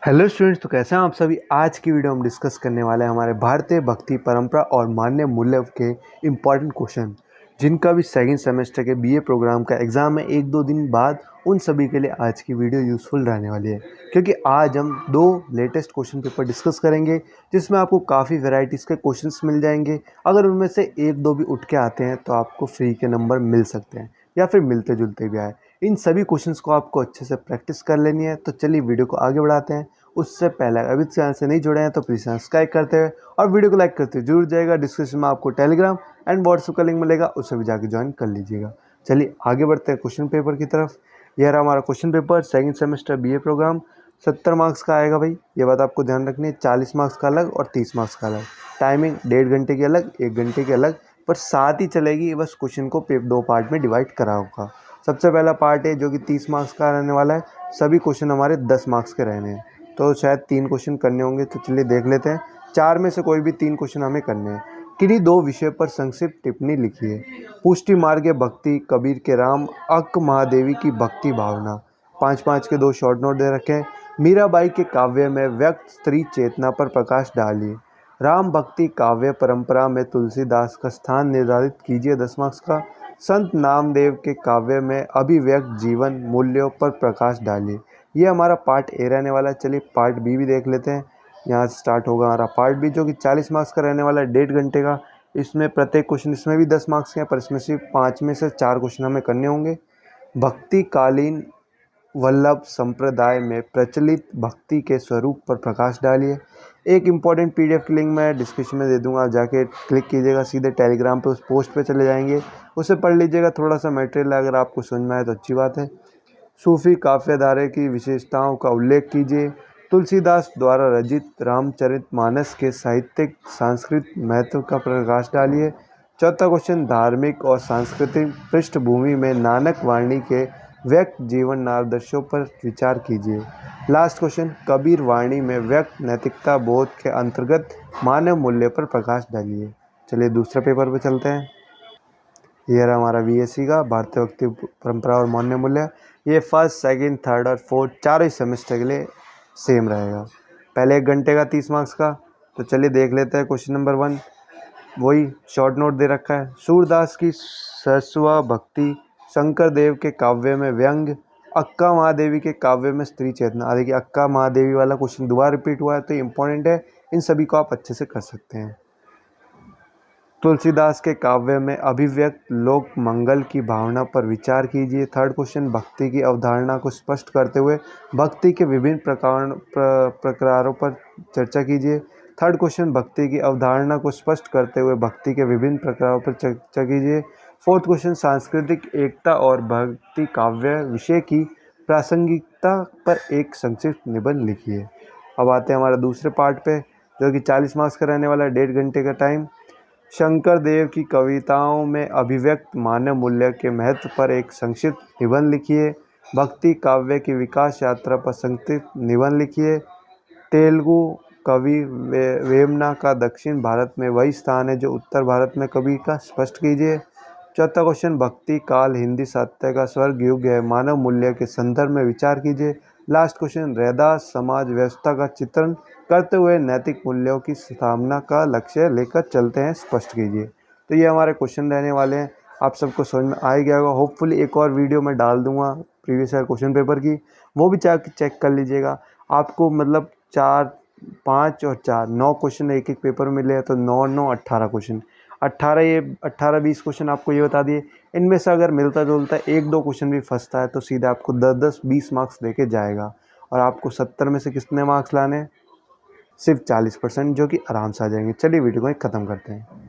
Hello students, तो कैसे हैं आप सभी। आज की वीडियो हम डिस्कस करने वाले हैं हमारे भारतीय भक्ति परंपरा और मान्य मूल्य के इम्पॉर्टेंट क्वेश्चन, जिनका भी सेकंड सेमेस्टर के बीए प्रोग्राम का एग्ज़ाम है 1-2 दिन बाद। उन सभी के लिए आज की वीडियो यूज़फुल रहने वाली है, क्योंकि आज हम 2 लेटेस्ट क्वेश्चन पेपर डिस्कस करेंगे, जिसमें आपको काफ़ी वेराइटीज़ के क्वेश्चंस मिल जाएंगे। अगर उनमें से 1-2 भी उठ के आते हैं तो आपको फ्री के नंबर मिल सकते हैं, या फिर मिलते जुलते भी आए। इन सभी क्वेश्चंस को आपको अच्छे से प्रैक्टिस कर लेनी है। तो चलिए वीडियो को आगे बढ़ाते हैं। उससे पहले अभी चैनल से नहीं जुड़े हैं तो प्लीज़ सब्सक्राइब करते हुए और वीडियो को लाइक करते हुए जरूर जाएगा। डिस्क्रिप्शन में आपको टेलीग्राम एंड व्हाट्सएप का लिंक मिलेगा, उससे भी जाके ज्वाइन कर लीजिएगा। चलिए आगे बढ़ते हैं क्वेश्चन पेपर की तरफ। यह रहा हमारा question paper, second semester BA program. 70 marks का आएगा भाई, ये बात आपको ध्यान रखनी है। 40 मार्क्स का अलग और 30 मार्क्स का अलग। टाइमिंग 1.5 घंटे की अलग, 1 घंटे की अलग, पर साथ ही चलेगी। बस क्वेश्चन को 2 पार्ट में डिवाइड करा होगा। सबसे पहला पार्ट है जो कि 30 मार्क्स का रहने वाला है। सभी क्वेश्चन हमारे 10 मार्क्स के रहने हैं, तो शायद 3 क्वेश्चन करने होंगे। तो चलिए देख लेते हैं। 4 में से कोई भी 3 क्वेश्चन हमें करने हैं। किन्हीं 2 विषय पर संक्षिप्त टिप्पणी लिखिए। पुष्टि मार्ग भक्ति, कबीर के राम, अक्क महादेवी की भक्ति भावना। 5-5 के 2 शॉर्ट नोट दे रखे हैं। मीराबाई के काव्य में व्यक्त स्त्री चेतना पर प्रकाश डालिए। राम भक्ति काव्य परंपरा में तुलसीदास का स्थान निर्धारित कीजिए, 10 मार्क्स का। संत नामदेव के काव्य में अभिव्यक्त जीवन मूल्यों पर प्रकाश डालिए। ये हमारा पार्ट ए रहने वाला है। चलिए पार्ट बी भी देख लेते हैं। यहाँ से स्टार्ट होगा हमारा पार्ट बी, जो कि 40 मार्क्स का रहने वाला है, 1.5 घंटे का। इसमें प्रत्येक क्वेश्चन, इसमें भी 10 मार्क्स के हैं, पर इसमें सिर्फ 5 में से 4 क्वेश्चन हमें करने होंगे। भक्ति कालीन वल्लभ संप्रदाय में प्रचलित भक्ति के स्वरूप पर प्रकाश डालिए। एक इम्पॉर्टेंट पीडीएफ की लिंक मैं डिस्क्रिप्शन में दे दूंगा, आप जाके क्लिक कीजिएगा, सीधे टेलीग्राम पे उस पोस्ट पे चले जाएंगे, उसे पढ़ लीजिएगा। थोड़ा सा मटेरियल अगर आपको समझ में आए तो अच्छी बात है। सूफी काव्यधारा की विशेषताओं का उल्लेख कीजिए। तुलसीदास द्वारा रचित रामचरितमानस के साहित्यिक सांस्कृतिक महत्व का प्रकाश डालिए। चौथा क्वेश्चन, धार्मिक और सांस्कृतिक पृष्ठभूमि में नानक वाणी के व्यक्त जीवन आदर्शों पर विचार कीजिए। लास्ट क्वेश्चन, कबीर वाणी में व्यक्त नैतिकता बोध के अंतर्गत मानव मूल्य पर प्रकाश डालिए। चलिए दूसरे पेपर पर चलते हैं। ये रहा हमारा बीएससी का भारतीय भक्ति परंपरा और मान्य मूल्य। ये फर्स्ट, सेकंड, थर्ड और फोर्थ चारों ही सेमेस्टर के लिए सेम रहेगा। पहले 1 घंटे का 30 मार्क्स का। तो चलिए देख लेते हैं क्वेश्चन नंबर 1। वही शॉर्ट नोट दे रखा है। सूरदास की सरस्वा भक्ति, शंकर देव के काव्य में व्यंग, अक्का महादेवी के काव्य में स्त्री चेतना। देखिए अक्का महादेवी वाला क्वेश्चन दोबारा रिपीट हुआ है, तो इंपॉर्टेंट है। इन सभी को आप अच्छे से कर सकते हैं। तुलसीदास के काव्य में अभिव्यक्त लोक मंगल की भावना पर विचार कीजिए। थर्ड क्वेश्चन, भक्ति की अवधारणा को स्पष्ट करते हुए भक्ति के विभिन्न प्रकारों पर चर्चा कीजिए। थर्ड क्वेश्चन, भक्ति की अवधारणा को स्पष्ट करते हुए भक्ति के विभिन्न प्रकारों पर चर्चा कीजिए। फोर्थ क्वेश्चन, सांस्कृतिक एकता और भक्ति काव्य विषय की प्रासंगिकता पर एक संक्षिप्त निबंध लिखिए। अब आते हैं हमारे दूसरे पार्ट पे, जो कि 40 मार्क्स का रहने वाला है, 1.5 घंटे का टाइम। शंकर देव की कविताओं में अभिव्यक्त मानव मूल्य के महत्व पर एक संक्षिप्त निबंध लिखिए। भक्ति काव्य की विकास यात्रा पर संक्षिप्त निबंध लिखिए। तेलुगु कवि वेमना का दक्षिण भारत में वही स्थान है जो उत्तर भारत में कवि का स्पष्ट कीजिए। चौथा क्वेश्चन, भक्ति काल हिंदी साहित्य का स्वर्ग युग है, मानव मूल्य के संदर्भ में विचार कीजिए। लास्ट क्वेश्चन, रैदास समाज व्यवस्था का चित्रण करते हुए नैतिक मूल्यों की स्थापना का लक्ष्य लेकर चलते हैं, स्पष्ट कीजिए। तो ये हमारे क्वेश्चन रहने वाले हैं। आप सबको समझ में आ ही गया होगा। होपफुली एक और वीडियो मैं डाल दूंगा प्रीवियस ईयर क्वेश्चन पेपर की, वो भी चेक कर लीजिएगा। आपको मतलब 4, 5 और 4 9 क्वेश्चन एक एक पेपर में मिले हैं, तो 9 9 18 क्वेश्चन। 18-20 क्वेश्चन आपको ये बता दिए। इनमें से अगर मिलता जुलता 1-2 क्वेश्चन भी फंसता है तो सीधा आपको 10-10-20 मार्क्स देके जाएगा। और आपको 70 में से कितने मार्क्स लाने हैं? सिर्फ 40%, जो कि आराम से आ जाएंगे। चलिए वीडियो को ख़त्म करते हैं।